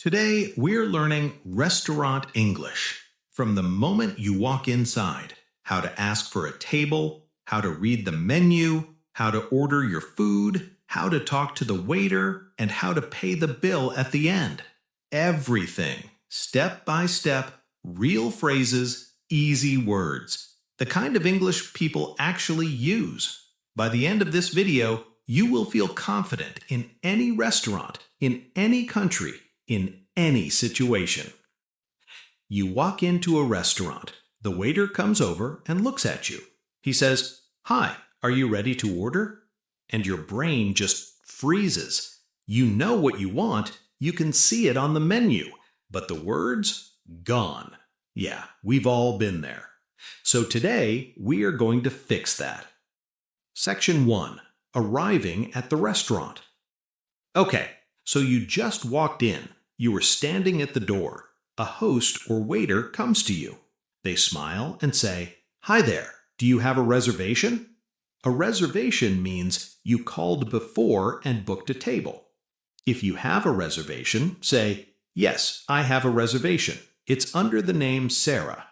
Today, we're learning restaurant English. From the moment you walk inside, how to ask for a table, how to read the menu, how to order your food, how to talk to the waiter, and how to pay the bill at the end. Everything, step by step, real phrases, easy words. The kind of English people actually use. By the end of this video, you will feel confident in any restaurant, in any country, in any situation. You walk into a restaurant. The waiter comes over and looks at you. He says, "Hi, are you ready to order?" And your brain just freezes. You know what you want. You can see it on the menu. But the words? Gone. Yeah, we've all been there. So today, we are going to fix that. Section 1. Arriving at the restaurant. Okay, so you just walked in. You were standing at the door. A host or waiter comes to you. They smile and say, "Hi there, do you have a reservation?" A reservation means you called before and booked a table. If you have a reservation, say, "Yes, I have a reservation. It's under the name Sarah."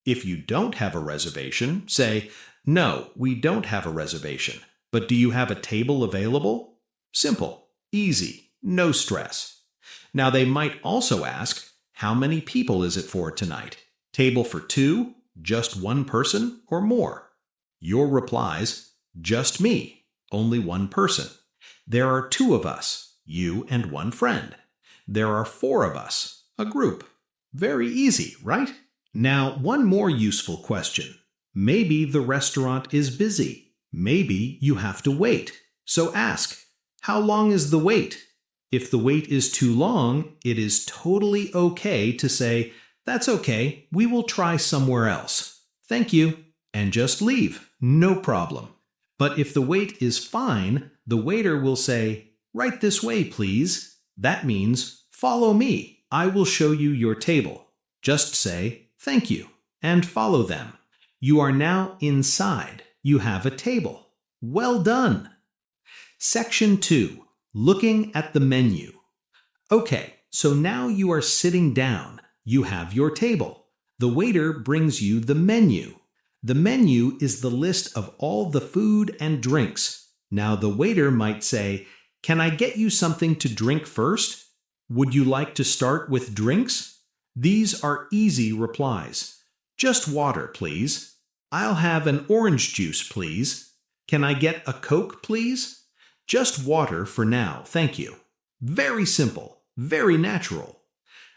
If you don't have a reservation, say, "No, we don't have a reservation. But do you have a table available?" Simple, easy, no stress. Now they might also ask, "How many people is it for tonight? Table for two, just one person, or more?" Your replies, "Just me, only one person. There are two of us, you and one friend. There are four of us, a group." Very easy, right? Now, one more useful question. Maybe the restaurant is busy. Maybe you have to wait. So ask, "How long is the wait?" If the wait is too long, it is totally okay to say, "That's okay, we will try somewhere else. Thank you," and just leave. No problem. But if the wait is fine, the waiter will say, "Right this way, please." That means, "Follow me. I will show you your table." Just say, "Thank you," and follow them. You are now inside. You have a table. Well done. Section 2. Looking at the menu. Okay, so now you are sitting down. You have your table. The waiter brings you the menu. The menu is the list of all the food and drinks. Now the waiter might say, "Can I get you something to drink first? Would you like to start with drinks?" These are easy replies. "Just water, please." "I'll have an orange juice, please." "Can I get a Coke, please?" "Just water for now, thank you." Very simple, very natural.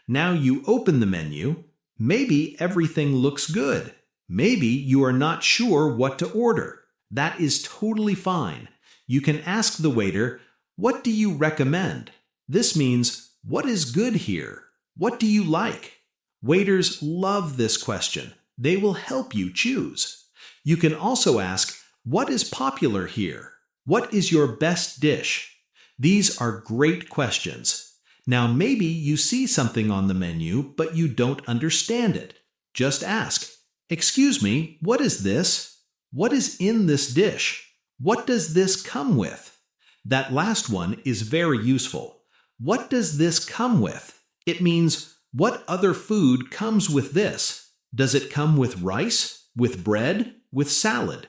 Now you open the menu. Maybe everything looks good. Maybe you are not sure what to order. That is totally fine. You can ask the waiter, "What do you recommend?" This means, "What is good here? What do you like?" Waiters love this question. They will help you choose. You can also ask, "What is popular here? What is your best dish?" These are great questions. Now maybe you see something on the menu, but you don't understand it. Just ask, "Excuse me, what is this? What is in this dish? What does this come with?" That last one is very useful. What does this come with? It means, what other food comes with this? Does it come with rice, with bread, with salad?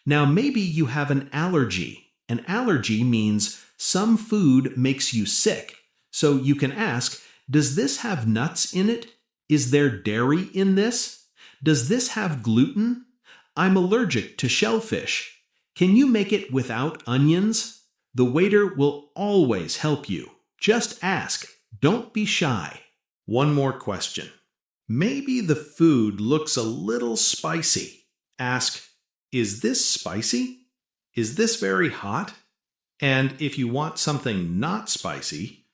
Now maybe you have an allergy. An allergy means some food makes you sick. So you can ask, "Does this have nuts in it? Is there dairy in this? Does this have gluten? I'm allergic to shellfish. Can you make it without onions?" The waiter will always help you. Just ask. Don't be shy. One more question. Maybe the food looks a little spicy. Ask, "Is this spicy? Is this very hot?" And if you want something not spicy,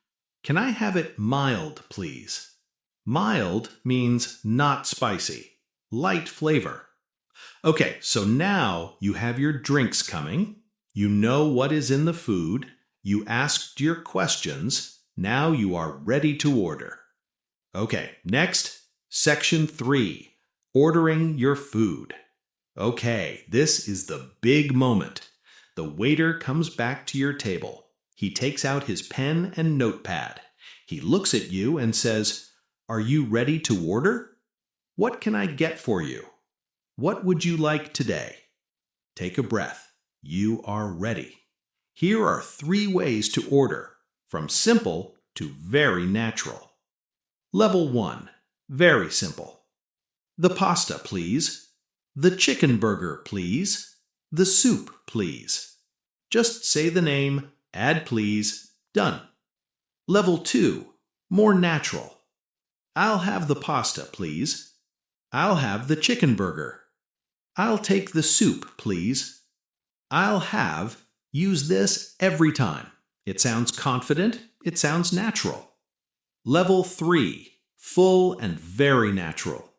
"Can I have it mild, please?" Mild means not spicy, light flavor. Okay, so now you have your drinks coming. You know what is in the food. You asked your questions. Now you are ready to order. Okay, next, Section 3. Ordering your food. Okay, this is the big moment. The waiter comes back to your table. He takes out his pen and notepad. He looks at you and says, "Are you ready to order? What can I get for you? What would you like today?" Take a breath. You are ready. Here are 3 ways to order, from simple to very natural. Level 1. Very simple. The pasta, please. The chicken burger, please. The soup, please. Just say the name, add please, done. Level 2. More natural. I'll have the pasta, please. I'll have the chicken burger. I'll take the soup, please. I'll have. Use this every time. It sounds confident. It sounds natural. Level 3. Full and very natural.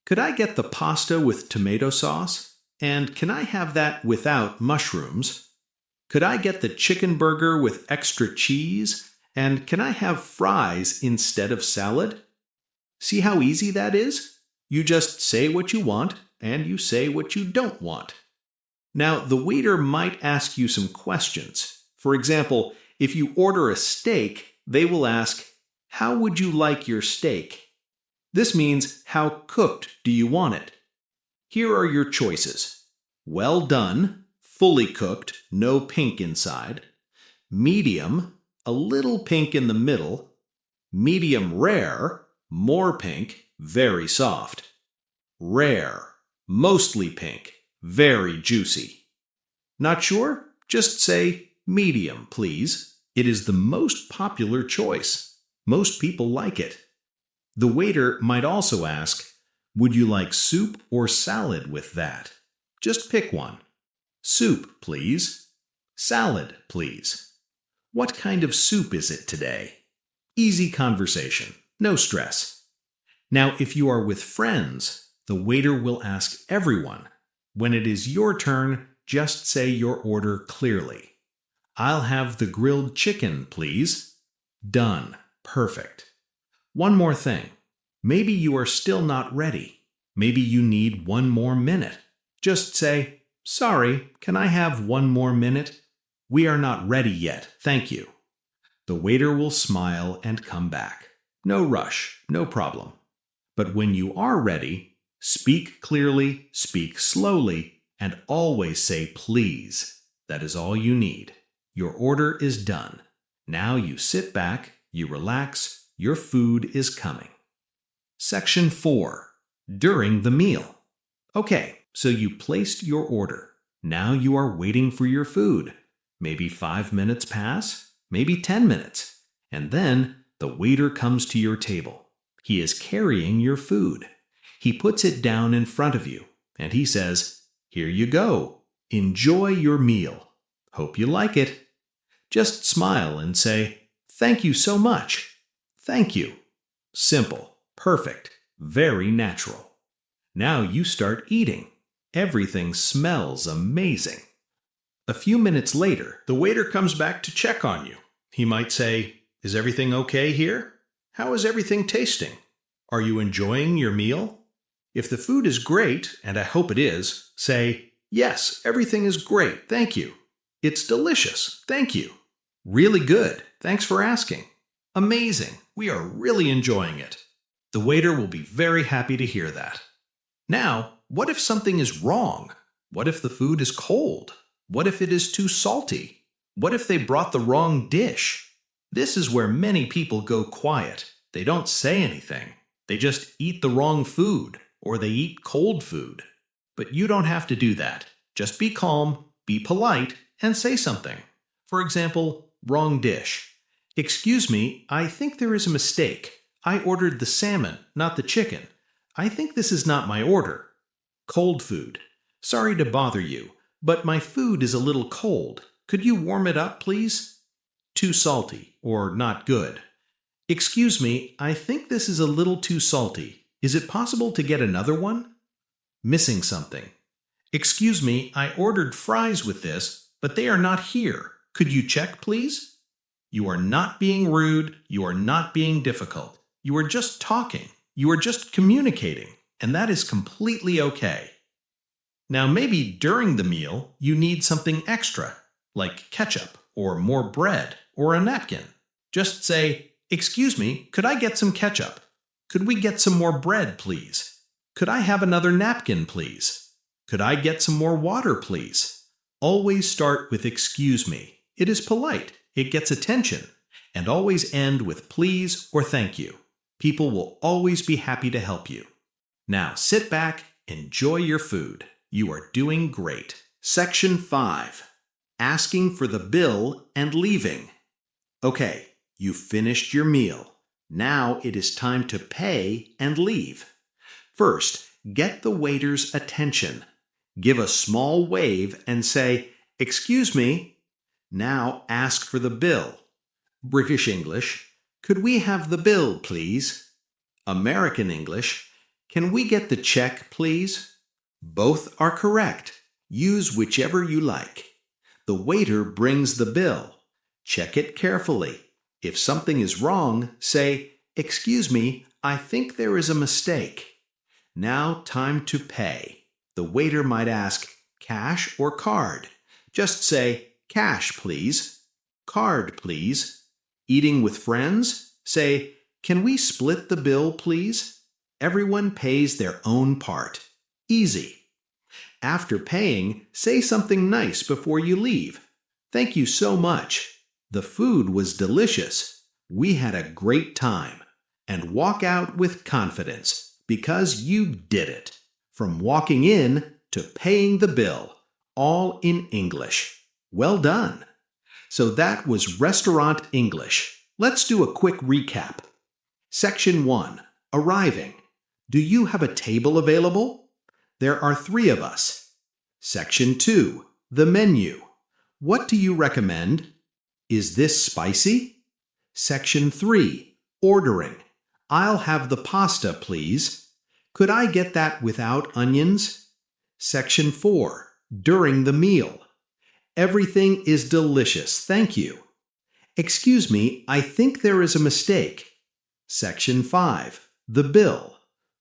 Could I get the pasta with tomato sauce? And can I have that without mushrooms? Could I get the chicken burger with extra cheese? And can I have fries instead of salad? See how easy that is? You just say what you want, and you say what you don't want. Now, the waiter might ask you some questions. For example, if you order a steak, they will ask, "How would you like your steak?" This means, how cooked do you want it? Here are your choices. Well done, fully cooked, no pink inside. Medium, a little pink in the middle. Medium rare, more pink, very soft. Rare, mostly pink, very juicy. Not sure? Just say medium, please. It is the most popular choice. Most people like it. The waiter might also ask, "Would you like soup or salad with that?" Just pick one. Soup, please. Salad, please. What kind of soup is it today? Easy conversation, no stress. Now, if you are with friends, the waiter will ask everyone. When it is your turn, just say your order clearly. "I'll have the grilled chicken, please." Done. Perfect. One more thing. Maybe you are still not ready. Maybe you need 1 more minute. Just say, "Sorry, can I have 1 more minute? We are not ready yet, thank you." The waiter will smile and come back. No rush, no problem. But when you are ready, speak clearly, speak slowly, and always say please. That is all you need. Your order is done. Now you sit back, you relax, your food is coming. Section 4. During the meal. Okay, so you placed your order. Now you are waiting for your food. Maybe 5 minutes pass, maybe 10 minutes. And then the waiter comes to your table. He is carrying your food. He puts it down in front of you, and he says, "Here you go. Enjoy your meal. Hope you like it." Just smile and say, "Thank you so much." Thank you. Simple, perfect, very natural. Now you start eating. Everything smells amazing. A few minutes later, the waiter comes back to check on you. He might say, "Is everything okay here? How is everything tasting? Are you enjoying your meal?" If the food is great, and I hope it is, say, "Yes, everything is great, thank you. It's delicious, thank you. Really good, thanks for asking. Amazing, we are really enjoying it." The waiter will be very happy to hear that. Now, what if something is wrong? What if the food is cold? What if it is too salty? What if they brought the wrong dish? This is where many people go quiet. They don't say anything. They just eat the wrong food, or they eat cold food. But you don't have to do that. Just be calm, be polite, and say something. For example, wrong dish. "Excuse me, I think there is a mistake. I ordered the salmon, not the chicken. I think this is not my order." Cold food. "Sorry to bother you, but my food is a little cold. Could you warm it up, please?" Too salty, or not good. "Excuse me, I think this is a little too salty. Is it possible to get another one?" Missing something. "Excuse me, I ordered fries with this, but they are not here. Could you check, please?" You are not being rude. You are not being difficult. You are just talking. You are just communicating, and that is completely okay. Now, maybe during the meal, you need something extra, like ketchup, or more bread, or a napkin. Just say, Excuse me, could I get some ketchup? Could we get some more bread, please? Could I have another napkin, please? Could I get some more water, please? Always start with excuse me. It is polite, it gets attention, and always end with please or thank you. People will always be happy to help you. Now sit back, enjoy your food. You are doing great. Section 5. Asking for the bill and leaving. Okay, you finished your meal. Now it is time to pay and leave. First, get the waiter's attention. Give a small wave and say, "Excuse me." Now ask for the bill. British English, "Could we have the bill, please?" American English, "Can we get the check, please?" Both are correct. Use whichever you like. The waiter brings the bill. Check it carefully. If something is wrong, say, "Excuse me, I think there is a mistake." Now time to pay. The waiter might ask, "Cash or card?" Just say, "Cash, please." "Card, please." Eating with friends? Say, "Can we split the bill, please?" Everyone pays their own part. Easy. After paying, say something nice before you leave. "Thank you so much. The food was delicious. We had a great time." And walk out with confidence because you did it. From walking in to paying the bill, all in English. Well done. So that was Restaurant English. Let's do a quick recap. Section 1. Arriving. Do you have a table available? There are 3 of us. Section 2. The menu. What do you recommend? Is this spicy? Section 3. Ordering. I'll have the pasta, please. Could I get that without onions? Section 4. During the meal. Everything is delicious, thank you. Excuse me, I think there is a mistake. Section 5. The bill.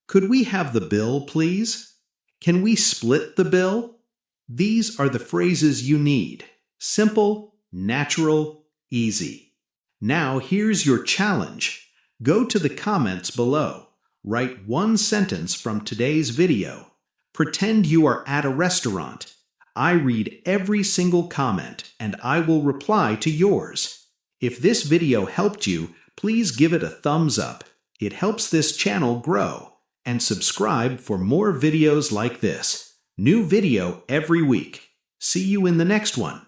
Could we have the bill, please? Can we split the bill? These are the phrases you need. Simple, natural, easy. Now here's your challenge. Go to the comments below. Write 1 sentence from today's video. Pretend you are at a restaurant. I read every single comment and I will reply to yours. If this video helped you, please give it a thumbs up. It helps this channel grow. And subscribe for more videos like this. New video every week. See you in the next one.